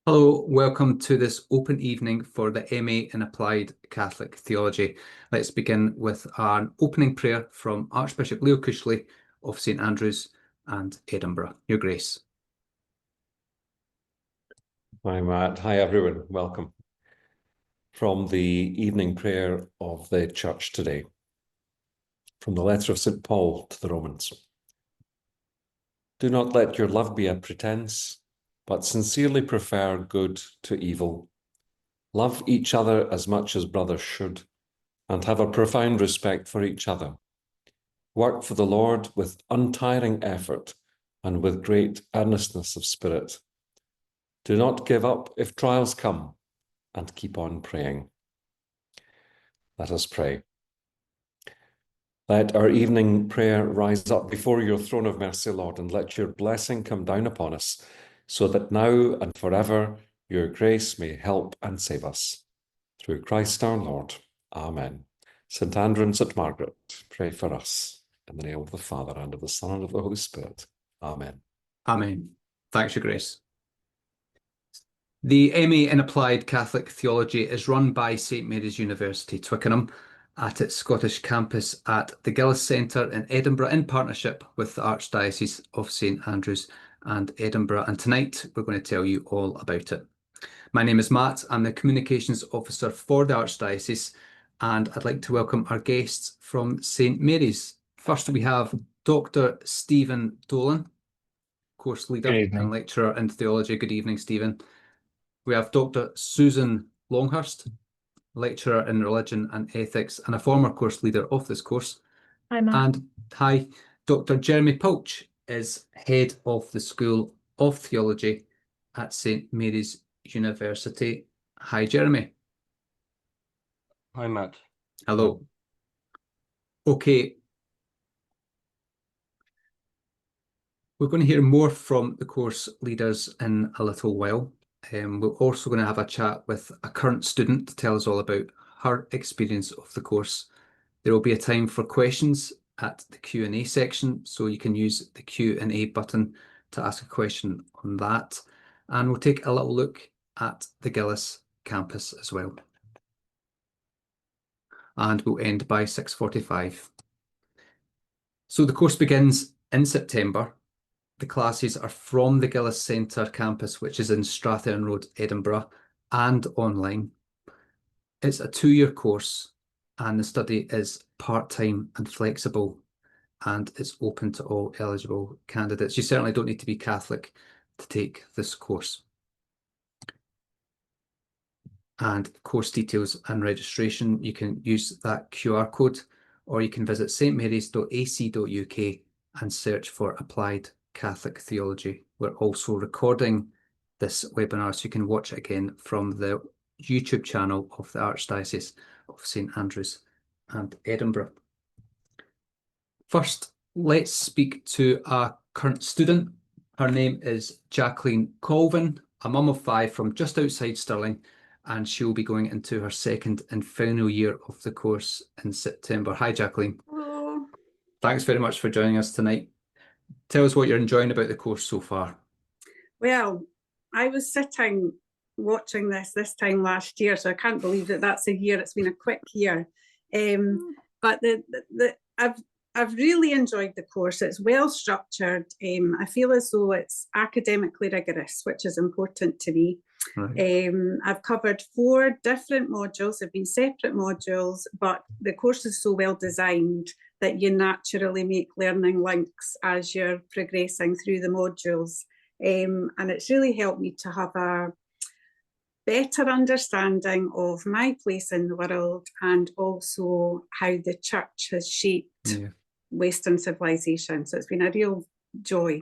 Hello, welcome to this open evening for the MA in Applied Catholic Theology. Let's begin with an opening prayer from Archbishop Leo Cushley of St Andrews and Edinburgh. Your Grace. Hi, Matt. Hi, everyone. Welcome. From the evening prayer of the Church today, from the letter of St. Paul to the Romans. Do not let your love be a pretense, but sincerely prefer good to evil. Love each other as much as brothers should, and have a profound respect for each other. Work for the Lord with untiring effort and with great earnestness of spirit. Do not give up if trials come, and keep on praying. Let us pray. Let our evening prayer rise up before your throne of mercy, Lord, and let your blessing come down upon us, so that now and forever your grace may help and save us. Through Christ our Lord. Amen. St. Andrew and St. Margaret, pray for us. In the name of the Father, and of the Son, and of the Holy Spirit. Amen. Amen. Thanks, Your Grace. The MA in Applied Catholic Theology is run by St Mary's University, Twickenham, at its Scottish campus at the Gillis Centre in Edinburgh, in partnership with the Archdiocese of St Andrews and Edinburgh. And tonight we're going to tell you all about it. My name is Matt. I'm the Communications Officer for the Archdiocese, and I'd like to welcome our guests from St Mary's. First, we have Dr. Stephen Dolan, course leader and lecturer in theology. Good evening, Stephen. We have Dr. Susan Longhurst, lecturer in religion and ethics and a former course leader of this course. Hi, Matt. And hi, Dr. Jeremy Pilch is head of the School of Theology at St Mary's University. Hi, Jeremy. Hi, Matt. Hello. Okay. We're going to hear more from the course leaders in a little while. We're also going to have a chat with a current student to tell us all about her experience of the course. There will be a time for questions at the Q&A section, so you can use the Q&A button to ask a question on that. And we'll take a little look at the Gillis campus as well. And we'll end by 6:45. So the course begins in September. The classes are from the Gillis Centre campus, which is in Strathearn Road, Edinburgh, and online. It's a 2-year course, and the study is part-time and flexible, and it's open to all eligible candidates. You certainly don't need to be Catholic to take this course. And course details and registration, you can use that QR code, or you can visit stmarys.ac.uk and search for Applied Catholic Theology. We're also recording this webinar, so you can watch it again from the YouTube channel of the Archdiocese of St Andrews and Edinburgh. First, let's speak to a current student. Her name is Jacqueline Colvin, a mum of 5 from just outside Stirling, and she'll be going into her second and final year of the course in September. Hi, Jacqueline. Hello. Thanks very much for joining us tonight. Tell us what you're enjoying about the course so far. Well, I was sitting watching this time last year, so I can't believe that that's a year. It's been a quick year. But I've really enjoyed the course. It's well structured. I feel as though it's academically rigorous, which is important to me. Right. I've covered 4 different modules. They've been separate modules, but the course is so well designed that you naturally make learning links as you're progressing through the modules. And it's really helped me to have a better understanding of my place in the world, and also how the church has shaped Western civilization. So it's been a real joy.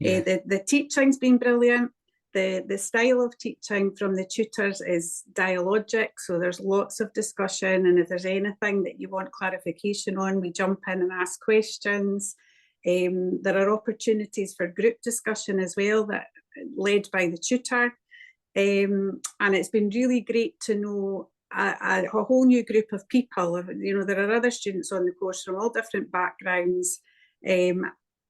The teaching's been brilliant. The style of teaching from the tutors is dialogic, so there's lots of discussion, and if there's anything that you want clarification on, we jump in and ask questions. There are opportunities for group discussion as well, that led by the tutor, and it's been really great to know a whole new group of people. You know, there are other students on the course from all different backgrounds,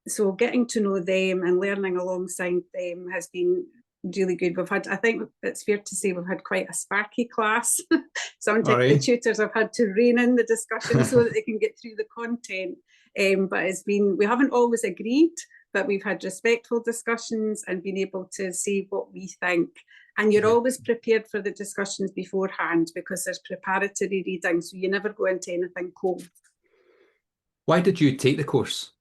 so getting to know them and learning alongside them has been really good. I think it's fair to say we've had quite a sparky class. Sometimes Right. the tutors have had to rein in the discussion so that they can get through the content. But we haven't always agreed, but we've had respectful discussions and been able to say what we think. And you're always prepared for the discussions beforehand because there's preparatory reading, so you never go into anything cold. Why did you take the course?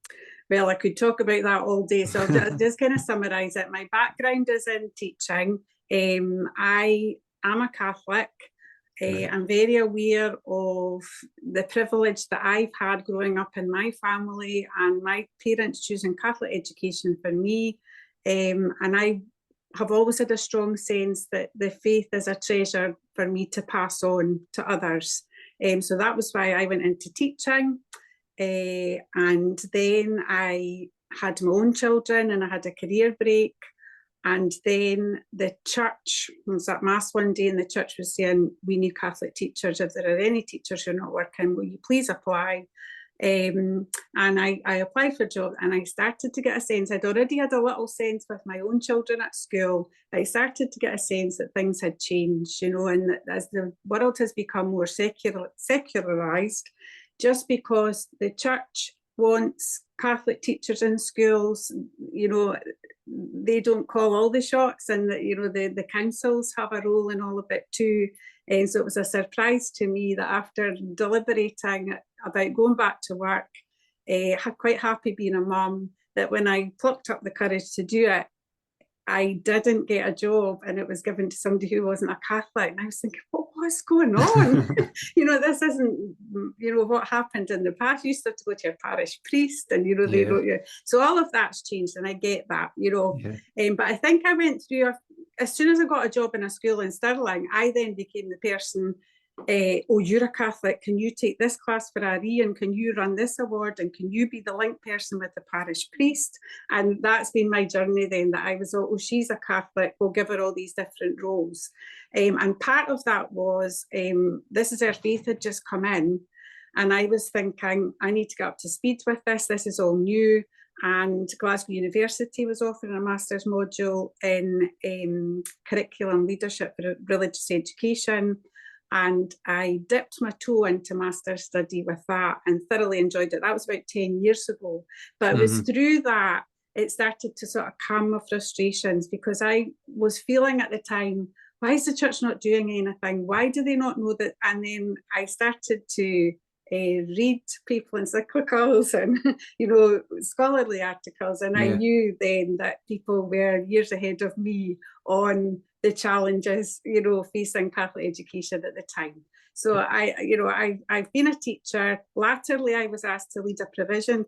Well, I could talk about that all day, so I'll just kind of summarise it. My background is in teaching. I am a Catholic. I'm very aware of the privilege that I've had growing up in my family and my parents choosing Catholic education for me. And I have always had a strong sense that the faith is a treasure for me to pass on to others. So that was why I went into teaching. And then I had my own children and I had a career break. And then the church, I was at Mass one day and the church was saying, we need Catholic teachers. If there are any teachers who are not working, will you please apply? And I applied for a job and I started to get a sense, I'd already had a little sense with my own children at school, I started to get a sense that things had changed, you know, and that as the world has become more secularized, just because the church wants Catholic teachers in schools, you know, they don't call all the shots, and you know, the councils have a role in all of it too. And so it was a surprise to me that after deliberating about going back to work, quite happy being a mum, that when I plucked up the courage to do it, I didn't get a job and it was given to somebody who wasn't a Catholic. And I was thinking, what's going on? You know, this isn't, you know, what happened in the past. You used to have to go to your parish priest and, you know, they wrote you. So all of that's changed and I get that, you know. But I think I went through, as soon as I got a job in a school in Stirling, I then became the person, oh, you're a Catholic, can you take this class for RE and can you run this award and can you be the link person with the parish priest? And that's been my journey then, that I was, oh, she's a Catholic, we'll give her all these different roles. And part of that was, this is her faith had just come in and I was thinking, I need to get up to speed with this is all new. And Glasgow University was offering a master's module in curriculum leadership for religious education. And I dipped my toe into master's study with that and thoroughly enjoyed it. That was about 10 years ago. But it was through that, it started to sort of calm my frustrations, because I was feeling at the time, why is the church not doing anything? Why do they not know that? And then I started to read papal encyclicals and, you know, scholarly articles. And I knew then that people were years ahead of me on the challenges, you know, facing Catholic education at the time. So I've been a teacher. Latterly, I was asked to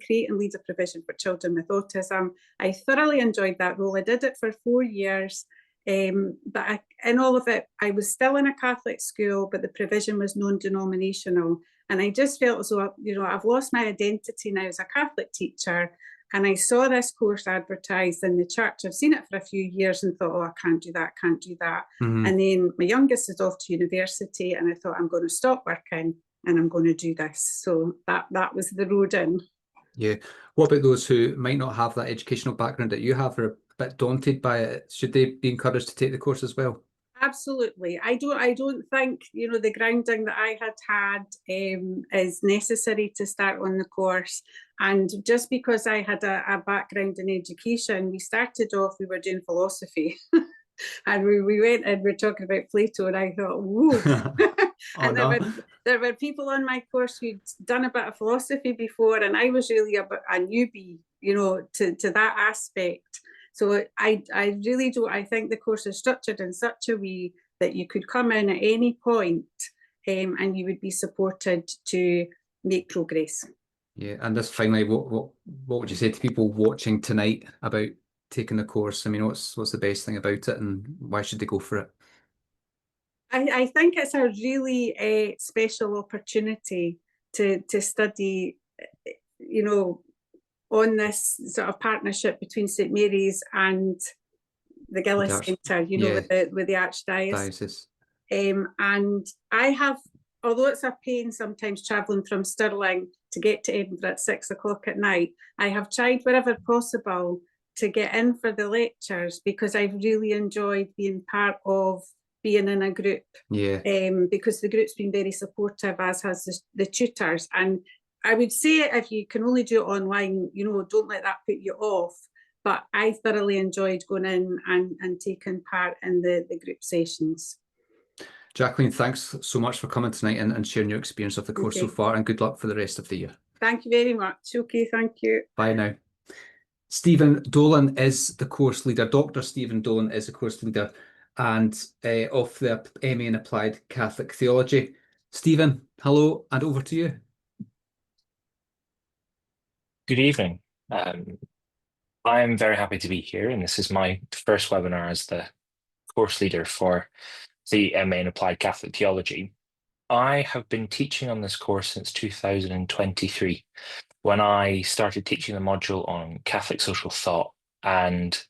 create and lead a provision for children with autism. I thoroughly enjoyed that role. I did it for 4 years. But in all of it, I was still in a Catholic school, but the provision was non-denominational. And I just felt as though, you know, I've lost my identity now as a Catholic teacher. And I saw this course advertised in the church. I've seen it for a few years and thought, oh, I can't do that. And then my youngest is off to university and I thought, I'm going to stop working and I'm going to do this. So that was the road in. Yeah. What about those who might not have that educational background that you have, or a bit daunted by it? Should they be encouraged to take the course as well? Absolutely. I don't think, you know, the grounding that I had is necessary to start on the course. And just because I had a background in education, we started off, we were doing philosophy. And we went and we're talking about Plato, and I thought, whoa. And there were people on my course who'd done a bit of philosophy before, and I was really a newbie, you know, to that aspect. So I really don't, I think the course is structured in such a way that you could come in at any point and you would be supported to make progress. Yeah, and just finally, what would you say to people watching tonight about taking the course? I mean, what's the best thing about it and why should they go for it? I think it's a really special opportunity to study, you know, on this sort of partnership between St Mary's and the Gillis Centre, you know, with the Archdiocese. And I have, although it's a pain sometimes travelling from Stirling to get to Edinburgh at 6 o'clock at night, I have tried wherever possible to get in for the lectures, because I've really enjoyed being part of being in a group. Yeah. Because the group's been very supportive, as has the tutors. And I would say, if you can only do it online, you know, don't let that put you off. But I thoroughly enjoyed going in and taking part in the group sessions. Jacqueline, thanks so much for coming tonight and sharing your experience of the course so far, and good luck for the rest of the year. Thank you very much. Okay, thank you. Bye now. Stephen Dolan is the course leader. Dr. Stephen Dolan is the course leader and of the MA in Applied Catholic Theology. Stephen, hello, and over to you. Good evening. I'm very happy to be here, and this is my first webinar as the course leader for the MA in Applied Catholic Theology. I have been teaching on this course since 2023, when I started teaching the module on Catholic social thought. And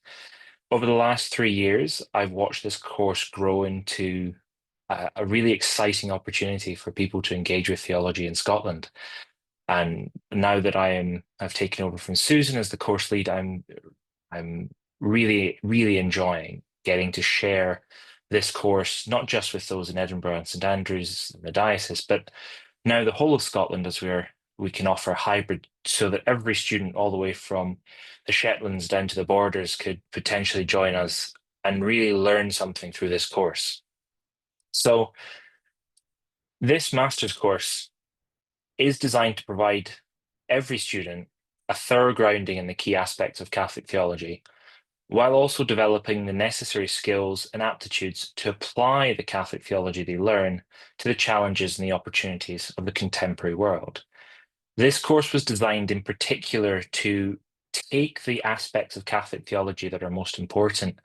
over the last 3 years, I've watched this course grow into a really exciting opportunity for people to engage with theology in Scotland. And now that I've taken over from Susan as the course lead, I'm really, really enjoying getting to share this course, not just with those in Edinburgh and St Andrews and the diocese, but now the whole of Scotland, as we can offer hybrid, so that every student all the way from the Shetlands down to the borders could potentially join us and really learn something through this course. So this master's course is designed to provide every student a thorough grounding in the key aspects of Catholic theology, while also developing the necessary skills and aptitudes to apply the Catholic theology they learn to the challenges and the opportunities of the contemporary world. This course was designed in particular to take the aspects of Catholic theology that are most important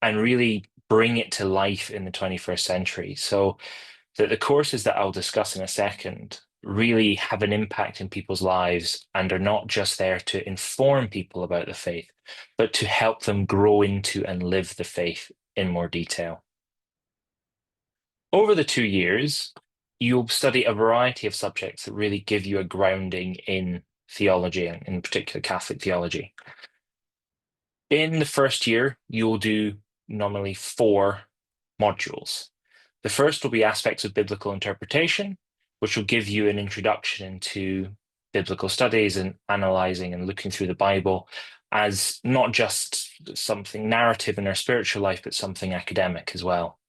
and really bring it to life in the 21st century. So that the courses that I'll discuss in a second really have an impact in people's lives and are not just there to inform people about the faith, but to help them grow into and live the faith in more detail. Over the 2 years, you'll study a variety of subjects that really give you a grounding in theology, and in particular Catholic theology. In the first year, you'll do normally 4 modules. The first will be aspects of biblical interpretation, which will give you an introduction into biblical studies and analyzing and looking through the Bible as not just something narrative in our spiritual life, but something academic as well.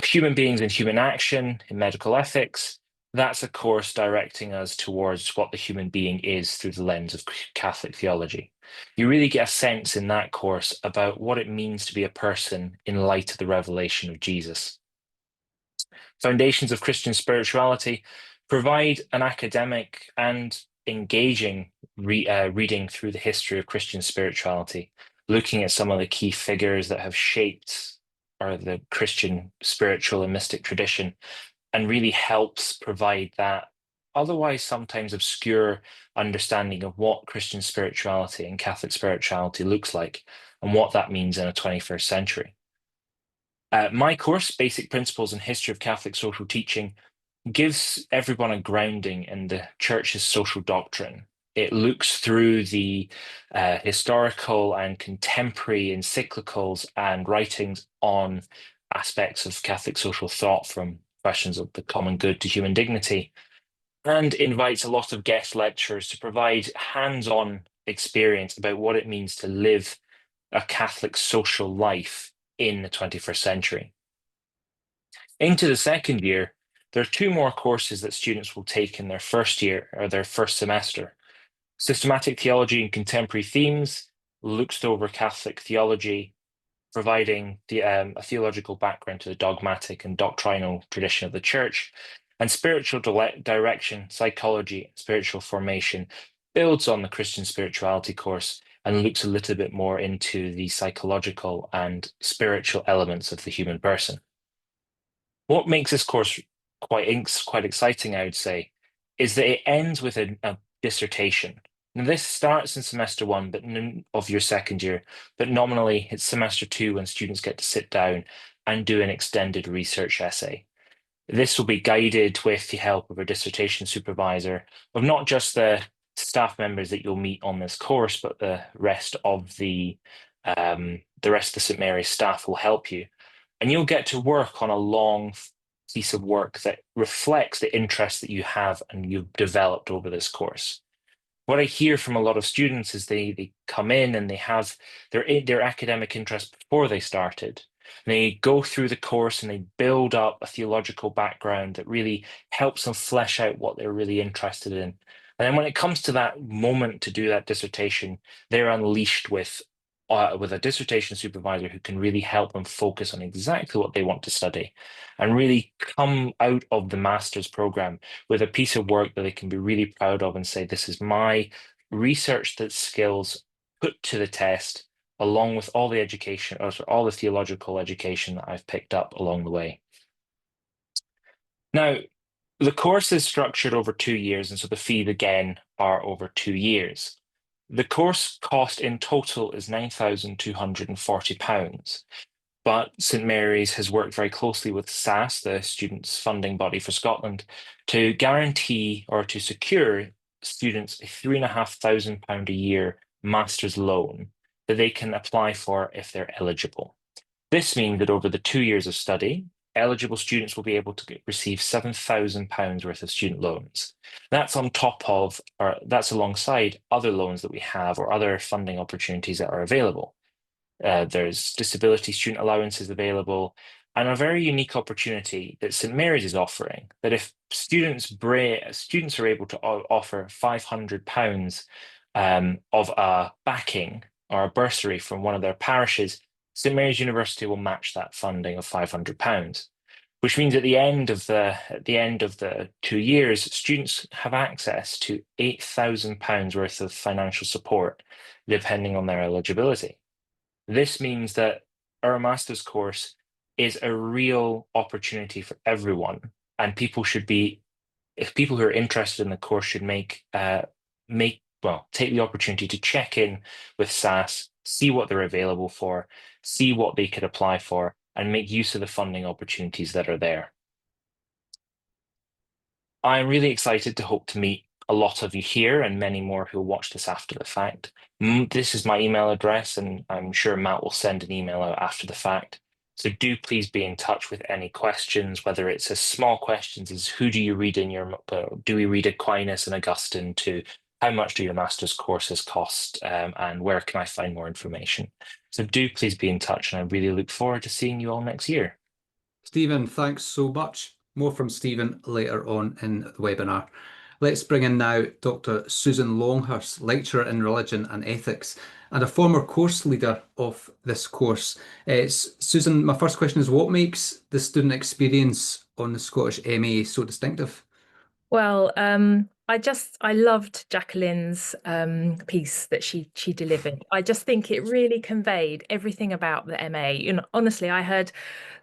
Human beings and human action in medical ethics, that's a course directing us towards what the human being is through the lens of Catholic theology. You really get a sense in that course about what it means to be a person in light of the revelation of Jesus. Foundations of Christian Spirituality provide an academic and engaging reading through the history of Christian spirituality, looking at some of the key figures that have shaped the Christian spiritual and mystic tradition, and really helps provide that otherwise sometimes obscure understanding of what Christian spirituality and Catholic spirituality looks like and what that means in a 21st century. My course, Basic Principles and History of Catholic Social Teaching, gives everyone a grounding in the Church's social doctrine. It looks through the historical and contemporary encyclicals and writings on aspects of Catholic social thought, from questions of the common good to human dignity, and invites a lot of guest lecturers to provide hands-on experience about what it means to live a Catholic social life in the 21st century. Into the second year, there are 2 more courses that students will take in their first year or their first semester. Systematic Theology and Contemporary Themes looks over Catholic theology, providing a theological background to the dogmatic and doctrinal tradition of the Church. And Spiritual Direction, Psychology, and Spiritual Formation builds on the Christian Spirituality course and looks a little bit more into the psychological and spiritual elements of the human person. What makes this course quite exciting, I would say, is that it ends with a dissertation. Now, this starts in semester 1 of your second year, but nominally it's semester 2 when students get to sit down and do an extended research essay. This will be guided with the help of a dissertation supervisor of not just the staff members that you'll meet on this course, but the rest of the St Mary's staff will help you. And you'll get to work on a long piece of work that reflects the interest that you have and you've developed over this course. What I hear from a lot of students is they come in and they have their academic interest before they started. And they go through the course and they build up a theological background that really helps them flesh out what they're really interested in. And then when it comes to that moment to do that dissertation, they're unleashed with a dissertation supervisor who can really help them focus on exactly what they want to study and really come out of the master's program with a piece of work that they can be really proud of and say, this is my research that skills put to the test, along with all the education, or all the theological education that I've picked up along the way. Now, the course is structured over 2 years, and so the fees again are over 2 years. The course cost in total is £9,240, but St Mary's has worked very closely with SAS, the Students' Funding Body for Scotland, to guarantee or to secure students a £3,500 a year master's loan that they can apply for if they're eligible. This means that over the 2 years of study, eligible students will be able to receive £7,000 worth of student loans. That's on top of, or that's alongside other loans that we have or other funding opportunities that are available. There's disability student allowances available, and a very unique opportunity that St Mary's is offering, that if students are able to offer £500 of a backing or a bursary from one of their parishes, St Mary's University will match that funding of £500, which means at the end of the 2 years, students have access to £8,000 worth of financial support, depending on their eligibility. This means that our master's course is a real opportunity for everyone, and people who are interested in the course should take the opportunity to check in with SAS, see what they're available for, see what they could apply for, and make use of the funding opportunities that are there. I'm really excited to hope to meet a lot of you here and many more who will watch this after the fact. This is my email address, and I'm sure Matt will send an email out after the fact. So do please be in touch with any questions, whether it's as small questions as who do you read in your, do we read Aquinas and Augustine, to how much do your master's courses cost, and where can I find more information? So do please be in touch, and I really look forward to seeing you all next year. Stephen, thanks so much. More from Stephen later on in the webinar. Let's bring in now Dr. Susan Longhurst, lecturer in religion and ethics and a former course leader of this course. Susan, my first question is, what makes the student experience on the Scottish MA so distinctive? Well, I loved Jacqueline's piece that she delivered. I just think it really conveyed everything about the MA. Honestly, I heard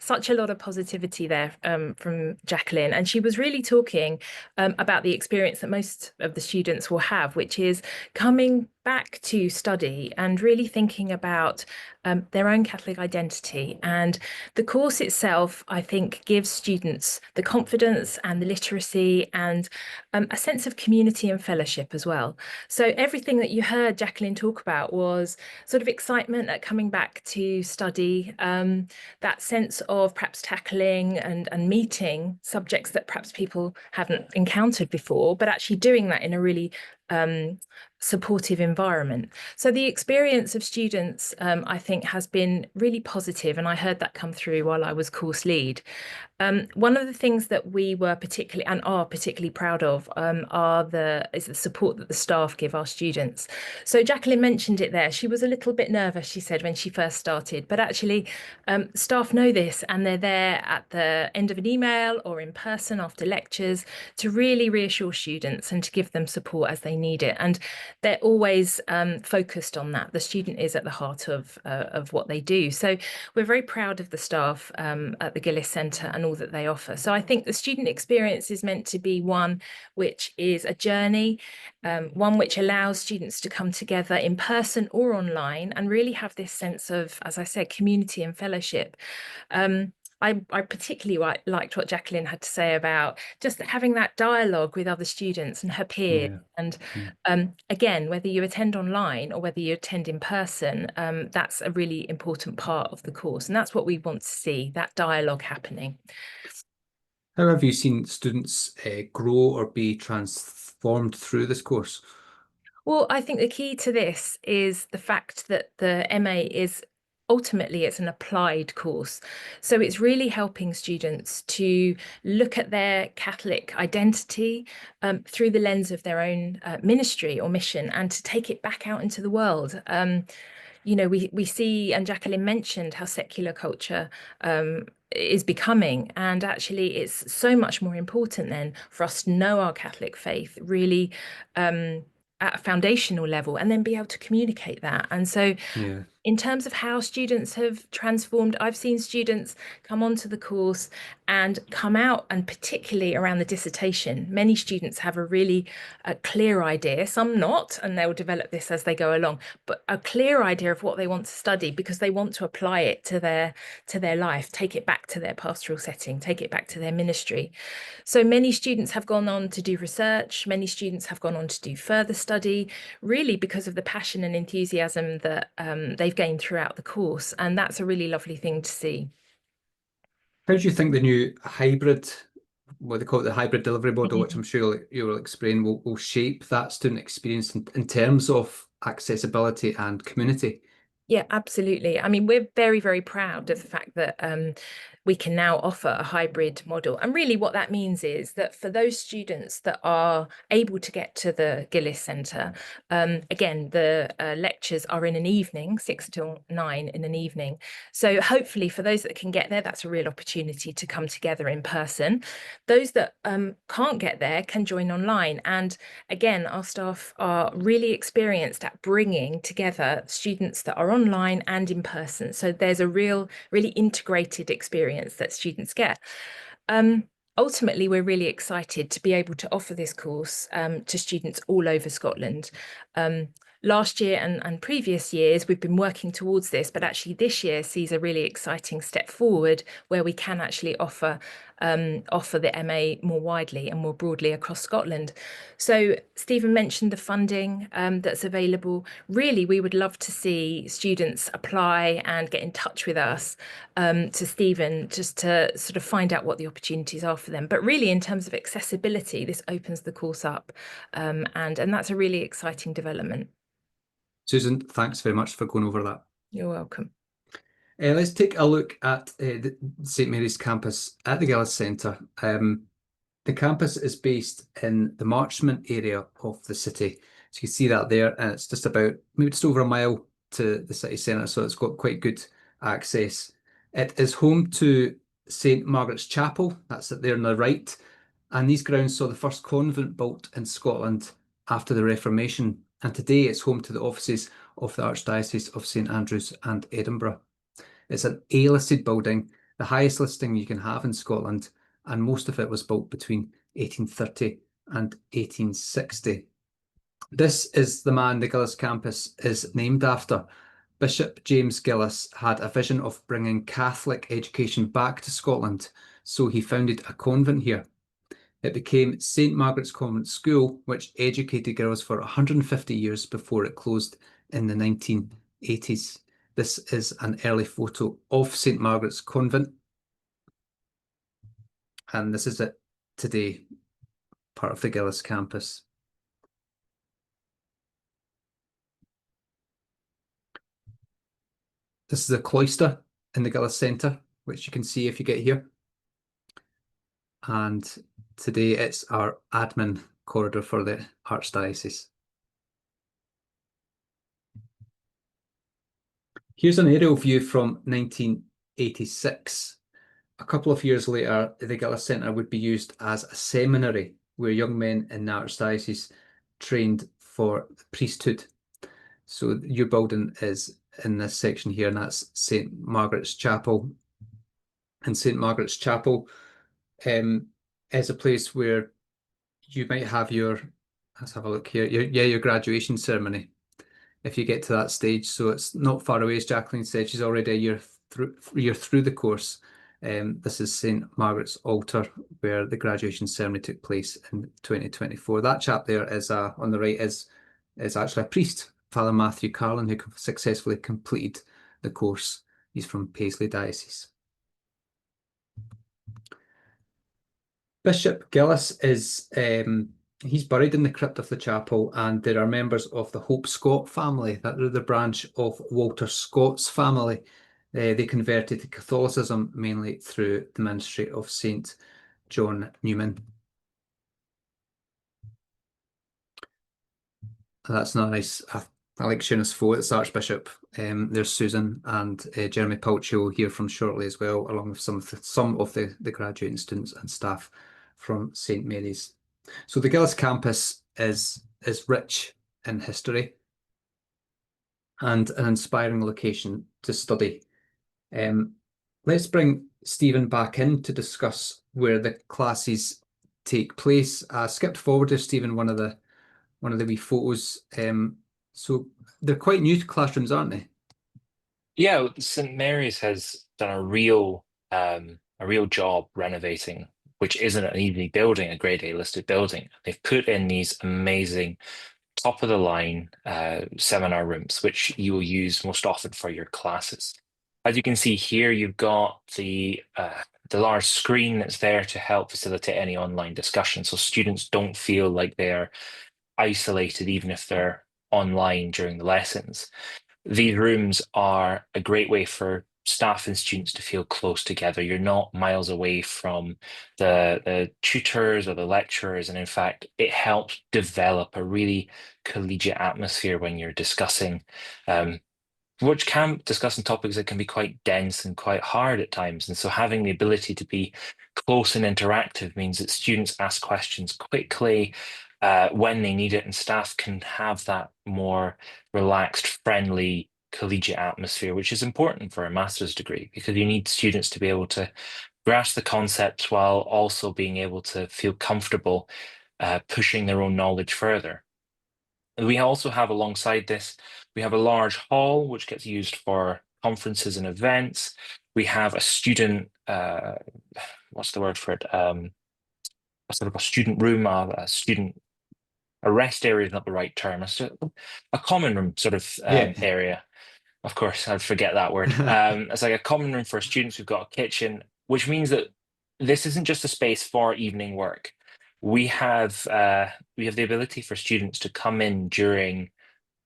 such a lot of positivity there from Jacqueline, and she was really talking about the experience that most of the students will have, which is coming back to study and really thinking about their own Catholic identity. And the course itself, I think, gives students the confidence and the literacy and a sense of community and fellowship as well. So everything that you heard Jacqueline talk about was sort of excitement at coming back to study, that sense of perhaps tackling and meeting subjects that perhaps people haven't encountered before, but actually doing that in a really supportive environment. So the experience of students, I think, has been really positive, and I heard that come through while I was course lead. One of the things that we were particularly and are particularly proud of is the support that the staff give our students. So Jacqueline mentioned it there. She was a little bit nervous, she said, when she first started, but actually staff know this, and they're there at the end of an email or in person after lectures to really reassure students and to give them support as they need it. And they're always focused on that. The student is at the heart of what they do. So we're very proud of the staff at the Gillis Centre and all that they offer. So I think the student experience is meant to be one which is a journey, one which allows students to come together in person or online and really have this sense of, as I said, community and fellowship. I particularly liked what Jacqueline had to say about just having that dialogue with other students and her peers. Yeah. And again, whether you attend online or whether you attend in person, that's a really important part of the course. And that's what we want to see, that dialogue happening. How have you seen students grow or be transformed through this course? Well, I think the key to this is the fact that the MA is ultimately it's an applied course. So it's really helping students to look at their Catholic identity through the lens of their own ministry or mission, and to take it back out into the world. You know, we see, and Jacqueline mentioned how secular culture is becoming, and actually it's so much more important then for us to know our Catholic faith really at a foundational level, and then be able to communicate that. And so Yeah. in terms of how students have transformed, I've seen students come onto the course and come out, and particularly around the dissertation, many students have a really clear idea, some not, and they'll develop this as they go along, but a clear idea of what they want to study because they want to apply it to their life, take it back to their pastoral setting, take it back to their ministry. So many students have gone on to do research, many students have gone on to do further study, really because of the passion and enthusiasm that they've gained throughout the course. And that's a really lovely thing to see. How do you think the new hybrid, what they call it, the hybrid delivery model, which I'm sure you will explain, will shape that student experience in terms of accessibility and community? Yeah, absolutely. I mean, we're very, very proud of the fact that we can now offer a hybrid model. And really what that means is that for those students that are able to get to the Gillis Centre, again, the lectures are in an evening, 6 till 9 in an evening. So hopefully for those that can get there, that's a real opportunity to come together in person. Those that can't get there can join online. And again, our staff are really experienced at bringing together students that are online and in person. So there's a really integrated experience that students get. Ultimately, we're really excited to be able to offer this course to students all over Scotland. Last year and previous years, we've been working towards this, but actually this year sees a really exciting step forward where we can actually offer the MA more widely and more broadly across Scotland. So Stephen mentioned the funding that's available. Really, we would love to see students apply and get in touch with us to Stephen, just to sort of find out what the opportunities are for them. But really, in terms of accessibility, this opens the course up, and that's a really exciting development. Susan, thanks very much for going over that. You're welcome. Let's take a look at the St Mary's campus at the Gillis Centre. The campus is based in the Marchmont area of the city. So you can see that there, and it's just over a mile to the city centre, so it's got quite good access. It is home to St Margaret's Chapel, that's it there on the right, and these grounds saw the first convent built in Scotland after the Reformation, and today it's home to the offices of the Archdiocese of St Andrews and Edinburgh. It's an A-listed building, the highest listing you can have in Scotland, and most of it was built between 1830 and 1860. This is the man the Gillis campus is named after. Bishop James Gillis had a vision of bringing Catholic education back to Scotland, so he founded a convent here. It became St Margaret's Convent School, which educated girls for 150 years before it closed in the 1980s. This is an early photo of St Margaret's Convent, and this is it today, part of the Gillis campus. This is a cloister in the Gillis Centre, which you can see if you get here. And today it's our admin corridor for the Archdiocese. Here's an aerial view from 1986. A couple of years later, the Gillis Centre would be used as a seminary where young men in the Archdiocese trained for the priesthood. So your building is in this section here, and that's St Margaret's Chapel. And St Margaret's Chapel is a place where you might have let's have a look here, your graduation ceremony, if you get to that stage. So it's not far away, as Jacqueline said. She's already a year through the course, This is St Margaret's Altar, where the graduation ceremony took place in 2024. That chap there is on the right is actually a priest, Father Matthew Carlin, who successfully completed the course. He's from Paisley Diocese. Bishop Gillis is he's buried in the crypt of the chapel, and there are members of the Hope Scott family, that are the branch of Walter Scott's family. They converted to Catholicism mainly through the ministry of St. John Newman. That's not nice. I like Shauna's foe, it's Archbishop. There's Susan and Jeremy Pilch, who we'll hear from shortly as well, along with some of the graduating students and staff from St Mary's. So the Gillis campus is rich in history and an inspiring location to study. Let's bring Stephen back in to discuss where the classes take place. I skipped forward to Stephen, one of the wee photos. So they're quite new classrooms, aren't they? Yeah, St Mary's has done a real job renovating, which isn't an easy building, a Grade A listed building. They've put in these amazing top of the line seminar rooms, which you will use most often for your classes. As you can see here, you've got the large screen that's there to help facilitate any online discussion, so students don't feel like they're isolated even if they're online during the lessons. These rooms are a great way for staff and students to feel close together. You're not miles away from the tutors or the lecturers, and in fact, it helps develop a really collegiate atmosphere when you're discussing discussing topics that can be quite dense and quite hard at times. And so having the ability to be close and interactive means that students ask questions quickly when they need it, and staff can have that more relaxed, friendly, collegiate atmosphere, which is important for a master's degree, because you need students to be able to grasp the concepts while also being able to feel comfortable pushing their own knowledge further. We also have, alongside this, we have a large hall which gets used for conferences and events. We have a student, what's the word for it? A sort of a student room, a rest area is not the right term. A common room sort of area. Of course, I'd forget that word. It's like a common room for students. We've got a kitchen, which means that this isn't just a space for evening work. We have the ability for students to come in during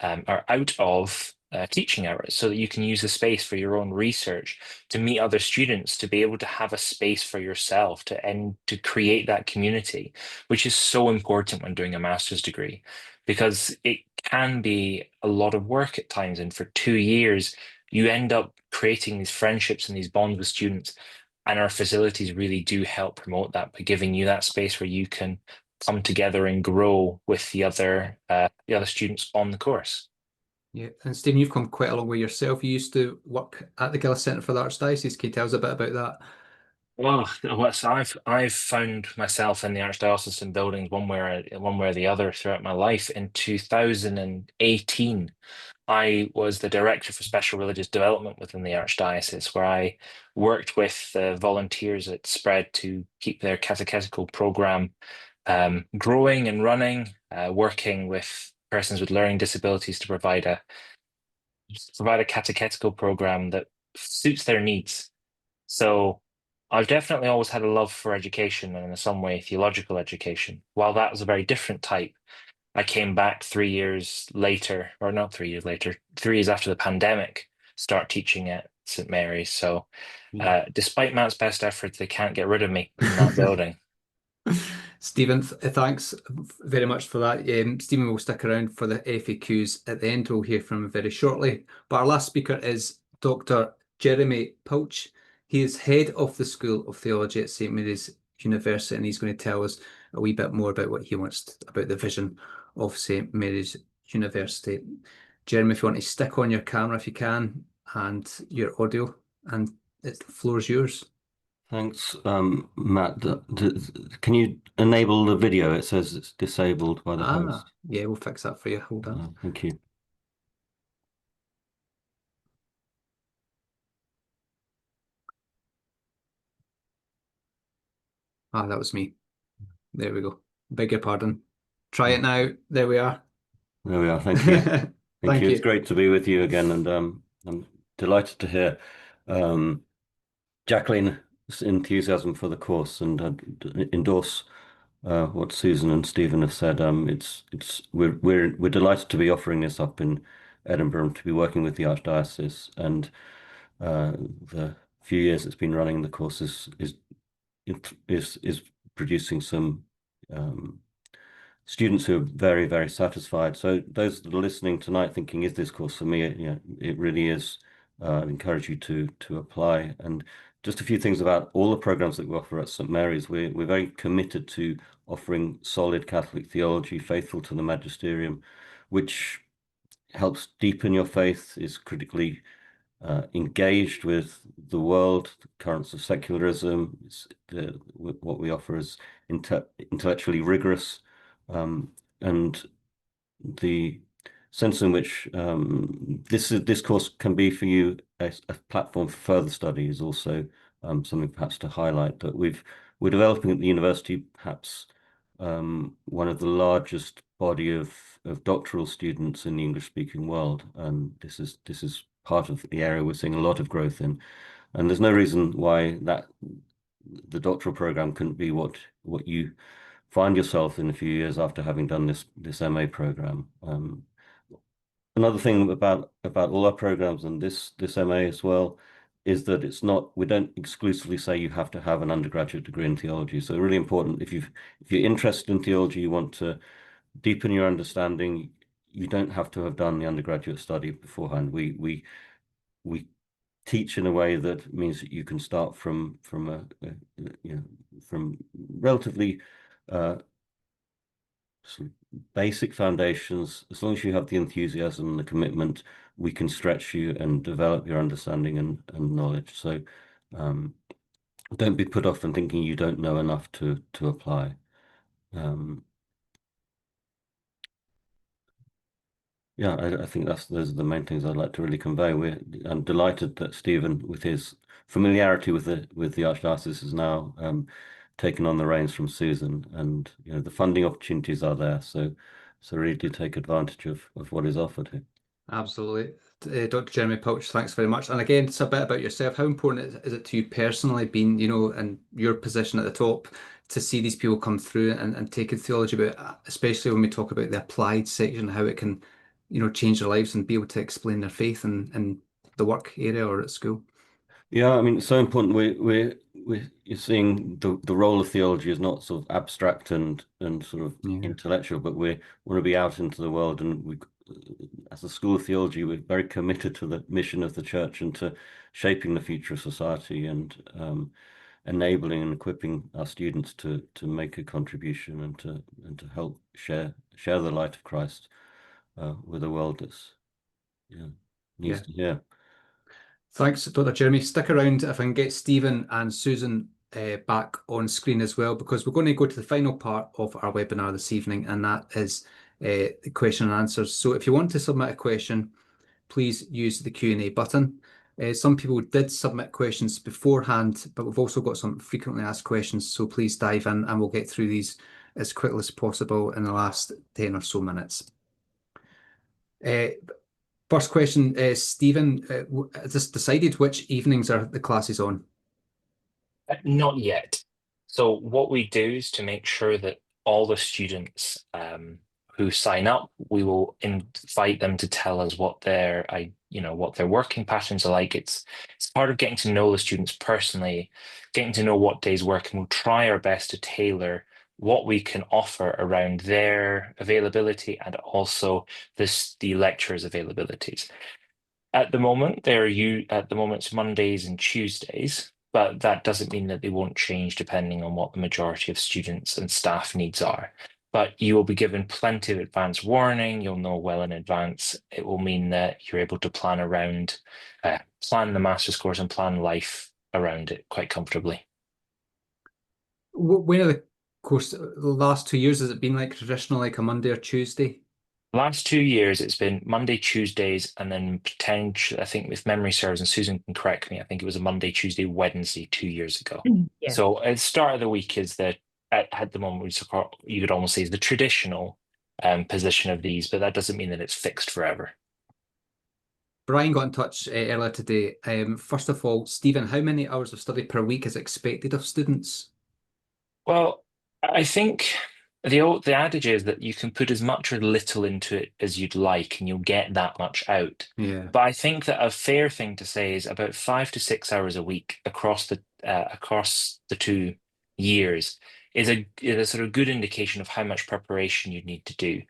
or out of teaching hours, so that you can use the space for your own research, to meet other students, to be able to have a space for yourself, to create that community, which is so important when doing a master's degree, because it can be a lot of work at times. And for 2 years, you end up creating these friendships and these bonds with students. And our facilities really do help promote that by giving you that space where you can come together and grow with the other students on the course. Yeah, and Stephen, you've come quite a long way yourself. You used to work at the Gillis Centre for the Archdiocese. Can you tell us a bit about that? Well, so I've found myself in the archdiocesan buildings one way or the other throughout my life. In 2018, I was the director for special religious development within the archdiocese, where I worked with volunteers at Spread to keep their catechetical program growing and running, working with persons with learning disabilities to provide a catechetical program that suits their needs. So I've definitely always had a love for education, and in some way theological education. While that was a very different type, I came back 3 years later, or not 3 years later, 3 years after the pandemic, start teaching at St Mary's. So despite Matt's best efforts, they can't get rid of me in that building. Stephen, thanks very much for that. Stephen will stick around for the FAQs at the end. We'll hear from him very shortly. But our last speaker is Dr. Jeremy Pilch. He is head of the School of Theology at St Mary's University, and he's going to tell us a wee bit more about what he wants, about the vision of St Mary's University. Jeremy, if you want to stick on your camera if you can, and your audio, and the floor is yours. Thanks, Matt. Can you enable the video? It says it's disabled by the host. Yeah, we'll fix that for you. Hold on. Thank you. Ah, that was me. There we go. Beg your pardon. Try it now. There we are. There we are. Thank you. Thank you. you. It's great to be with you again, and I'm delighted to hear Jacqueline's enthusiasm for the course, and endorse what Susan and Stephen have said. We're delighted to be offering this up in Edinburgh and to be working with the Archdiocese, and the few years it's been running, the course is producing some students who are very, very satisfied. So those that are listening tonight thinking, is this course for me? Yeah, it really is. I encourage you to apply. And just a few things about all the programs that we offer at St Mary's. We're very committed to offering solid Catholic theology, faithful to the magisterium, which helps deepen your faith, is critically engaged with the world, the currents of secularism. What we offer is intellectually rigorous, and the sense in which this course can be for you a platform for further study is also something perhaps to highlight, that we're developing at the university perhaps one of the largest body of doctoral students in the English-speaking world, and this is part of the area we're seeing a lot of growth in, and there's no reason why that the doctoral program couldn't be what you find yourself in a few years after having done this MA program. Another thing about all our programs and this MA as well is that we don't exclusively say you have to have an undergraduate degree in theology. So really important, if you're interested in theology, you want to deepen your understanding, you don't have to have done the undergraduate study beforehand. We teach in a way that means that you can start from relatively sort of basic foundations. As long as you have the enthusiasm and the commitment, we can stretch you and develop your understanding and knowledge. So don't be put off and thinking you don't know enough to apply. Yeah, I think those are the main things I'd like to really convey. I'm delighted that Stephen, with his familiarity with the Archdiocese, has now taken on the reins from Susan, and the funding opportunities are there. So really do take advantage of what is offered here. Absolutely. Dr. Jeremy Pilch, thanks very much. And again, it's a bit about yourself. How important is it to you personally, being, in your position at the top, to see these people come through and taking theology, but especially when we talk about the applied section, how it can, change their lives and be able to explain their faith in the work area or at school? Yeah, I mean, it's so important. You're seeing the role of theology is not sort of abstract and sort of intellectual, but we want to be out into the world, and as a school of theology, we're very committed to the mission of the church and to shaping the future of society, and enabling and equipping our students to make a contribution and to help share the light of Christ with a world that's needs to hear. Thanks, Dr. Jeremy. Stick around if I can get Stephen and Susan back on screen as well, because we're going to go to the final part of our webinar this evening, and that is the question and answers. So if you want to submit a question, please use the Q&A button. Some people did submit questions beforehand, but we've also got some frequently asked questions, so please dive in and we'll get through these as quickly as possible in the last 10 or so minutes. First question, Stephen, has this decided which evenings are the classes on? Not yet. So what we do is to make sure that all the students who sign up, we will invite them to tell us what their working patterns are like. It's part of getting to know the students personally, getting to know what days work, and we'll try our best to tailor what we can offer around their availability and also the lecturers' availabilities. At the moment, it's Mondays and Tuesdays, but that doesn't mean that they won't change depending on what the majority of students and staff needs are. But you will be given plenty of advance warning. You'll know well in advance. It will mean that you're able to plan the master's course and plan life around it quite comfortably. When are the course, the last 2 years, has it been like traditional, like a Monday or Tuesday? Last 2 years, it's been Monday, Tuesdays, and then potentially, I think if memory serves, and Susan can correct me, I think it was a Monday, Tuesday, Wednesday 2 years ago. Yeah. So at the start of the week is at the moment, you could almost say is the traditional position of these, but that doesn't mean that it's fixed forever. Brian got in touch earlier today. First of all, Stephen, how many hours of study per week is expected of students? Well, I think the adage is that you can put as much or little into it as you'd like, and you'll get that much out. Yeah. But I think that a fair thing to say is about 5 to 6 hours a week across the 2 years is a sort of good indication of how much preparation you need to do.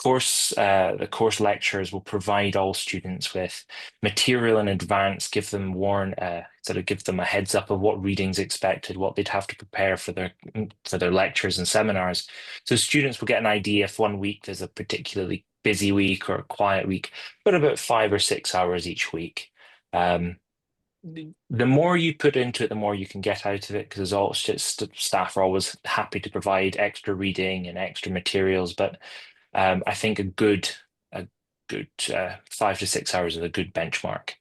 The course lecturers will provide all students with material in advance, give them a heads up of what reading's expected, what they'd have to prepare for their lectures and seminars. So students will get an idea if one week there's a particularly busy week or a quiet week, but about 5 or 6 hours each week. The more you put into it, the more you can get out of it, because staff are always happy to provide extra reading and extra materials. But I think a good 5 to 6 hours is a good benchmark.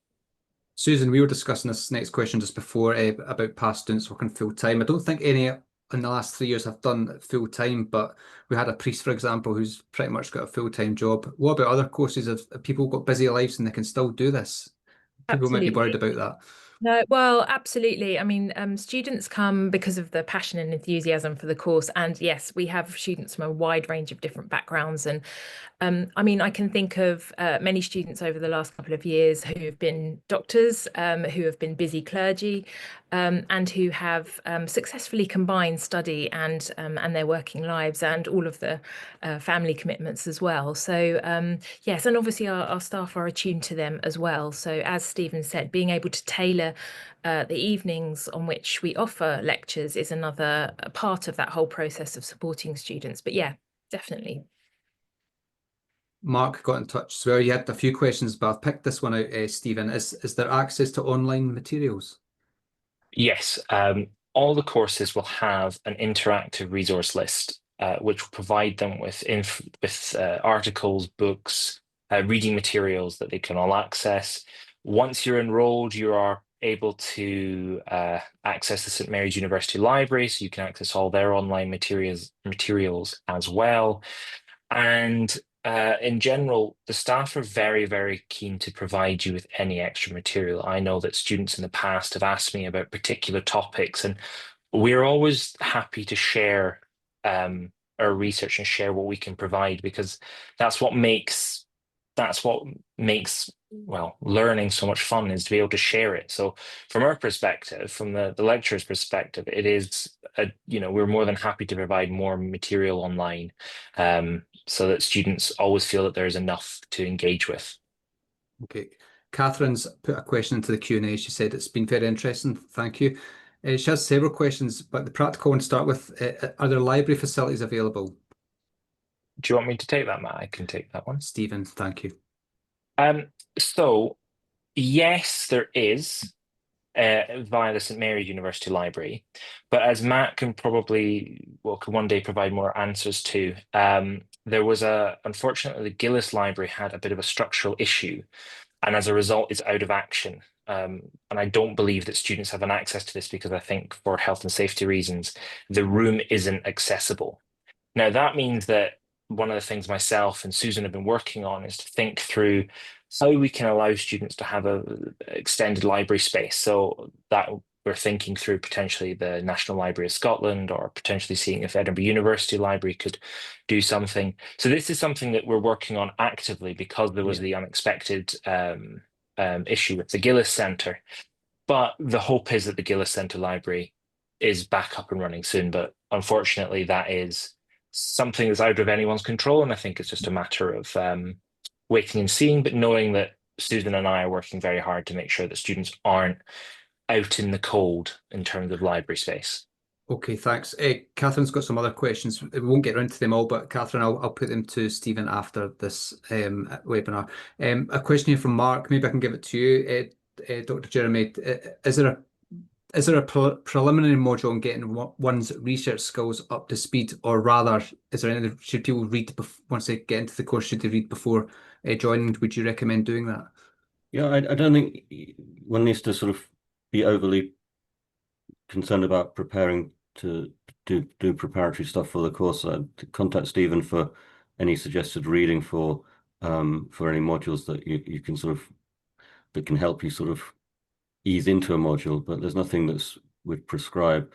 Susan, we were discussing this next question just before about past students working full time. I don't think any in the last 3 years have done full time, but we had a priest, for example, who's pretty much got a full time job. What about other courses? Have people got busy lives and they can still do this? People might be worried about that. No, well, absolutely. I mean, students come because of the passion and enthusiasm for the course. And yes, we have students from a wide range of different backgrounds. And I mean, I can think of many students over the last couple of years who have been doctors, who have been busy clergy, and who have successfully combined study and their working lives and all of the family commitments as well. So yes, and obviously our staff are attuned to them as well. So as Stephen said, being able to tailor the evenings on which we offer lectures is another part of that whole process of supporting students. But yeah, definitely. Mark got in touch as well. You had a few questions, but I've picked this one out, Stephen. Is there access to online materials? Yes, all the courses will have an interactive resource list, which will provide them with articles, books, reading materials that they can all access. Once you're enrolled, you are able to access the St Mary's University Library, so you can access all their online materials as well. And in general, the staff are very, very keen to provide you with any extra material. I know that students in the past have asked me about particular topics, and we're always happy to share our research and share what we can provide, because that's what makes learning so much fun, is to be able to share it. So from our perspective, from the lecturer's perspective, it is we're more than happy to provide more material online, so that students always feel that there's enough to engage with. Okay, Catherine's put a question into the Q&A. She said it's been very interesting. Thank you. She has several questions, but the practical one to start with, are there library facilities available? Do you want me to take that, Matt? I can take that one. Stephen, thank you. So yes, there is via the St Mary's University Library, but as Matt can one day provide more answers to, there was unfortunately the Gillis Library had a bit of a structural issue, and as a result it's out of action. And I don't believe that students have an access to this, because I think for health and safety reasons, the room isn't accessible. Now, that means that one of the things myself and Susan have been working on is to think through how we can allow students to have an extended library space. So that we're thinking through potentially the National Library of Scotland, or potentially seeing if Edinburgh University Library could do something. So this is something that we're working on actively, because there was the unexpected issue with the Gillis Centre. But the hope is that the Gillis Centre Library is back up and running soon. But unfortunately, that is something that's out of anyone's control, and I think it's just a matter of waiting and seeing, but knowing that Susan and I are working very hard to make sure that students aren't out in the cold in terms of library space. Okay, thanks. Catherine's got some other questions. We won't get around to them all, but Catherine, I'll put them to Stephen after this webinar. A question here from Mark. Maybe I can give it to you, Dr. Jeremy. Is there is there a preliminary module on getting one's research skills up to speed, or rather, is there any, should people read once they get into the course, should they read before joining? Would you recommend doing that? Yeah, I don't think one needs to sort of be overly concerned about preparing to do preparatory stuff for the course. Contact Stephen for any suggested reading for any modules that you can sort of, that can help you sort of ease into a module, but there's nothing that's would prescribe.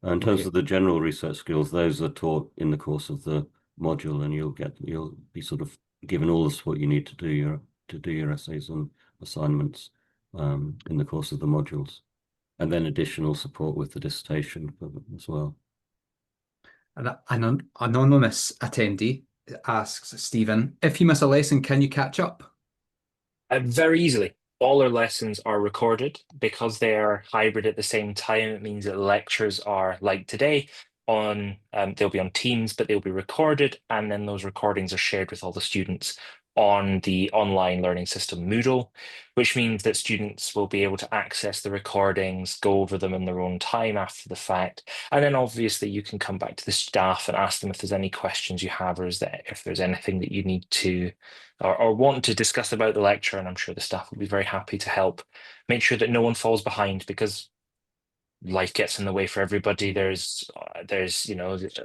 In terms of the general research skills, those are taught in the course of the module, and you'll be sort of given all the support you need to do your essays and assignments in the course of the modules, and then additional support with the dissertation as well. An anonymous attendee asks Stephen, if you miss a lesson, can you catch up? Very easily. All our lessons are recorded because they are hybrid at the same time. It means that lectures are like today on, they'll be on Teams, but they'll be recorded, and then those recordings are shared with all the students on the online learning system Moodle, which means that students will be able to access the recordings, go over them in their own time after the fact. And then obviously you can come back to the staff and ask them if there's any questions you have, or if there's anything that you need to or want to discuss about the lecture, and I'm sure the staff will be very happy to help make sure that no one falls behind, because life gets in the way for everybody. There's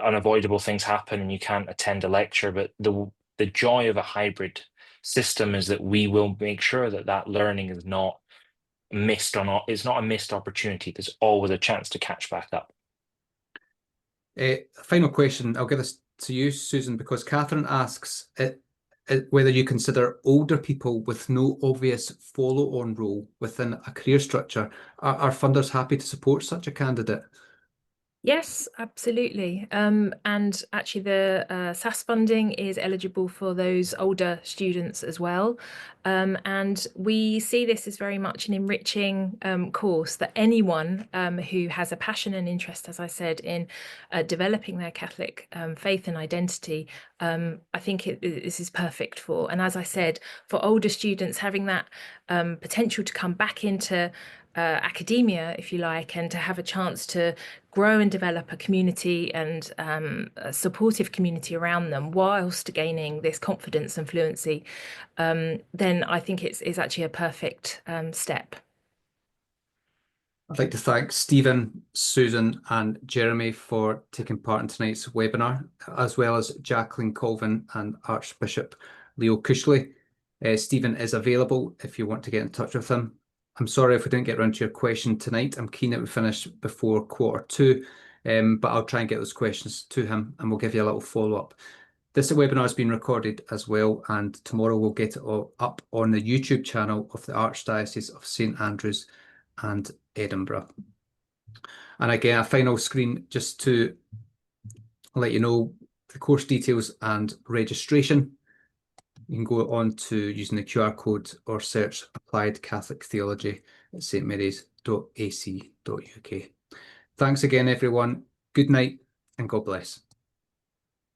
unavoidable things happen and you can't attend a lecture, but the joy of a hybrid system is that we will make sure that learning is not missed or not. It's not a missed opportunity. There's always a chance to catch back up. Final question. I'll give this to you, Susan, because Catherine asks whether you consider older people with no obvious follow-on role within a career structure. Are funders happy to support such a candidate? Yes, absolutely. And actually the SAS funding is eligible for those older students as well. And we see this as very much an enriching course that anyone who has a passion and interest, as I said, in developing their Catholic faith and identity, I think this is perfect for. And as I said, for older students, having that potential to come back into academia, if you like, and to have a chance to grow and develop a community and a supportive community around them whilst gaining this confidence and fluency, then I think it's actually a perfect step. I'd like to thank Stephen, Susan and Jeremy for taking part in tonight's webinar, as well as Jacqueline Colvin and Archbishop Leo Cushley. Stephen is available if you want to get in touch with him. I'm sorry if we didn't get around to your question tonight. I'm keen that we finish before 2:15, but I'll try and get those questions to him and we'll give you a little follow-up. This webinar has been recorded as well, and tomorrow we'll get it all up on the YouTube channel of the Archdiocese of St Andrews and Edinburgh. And again, a final screen just to let you know the course details and registration. You can go on to using the QR code or search Applied Catholic Theology at stmarys.ac.uk. Thanks again, everyone. Good night and God bless.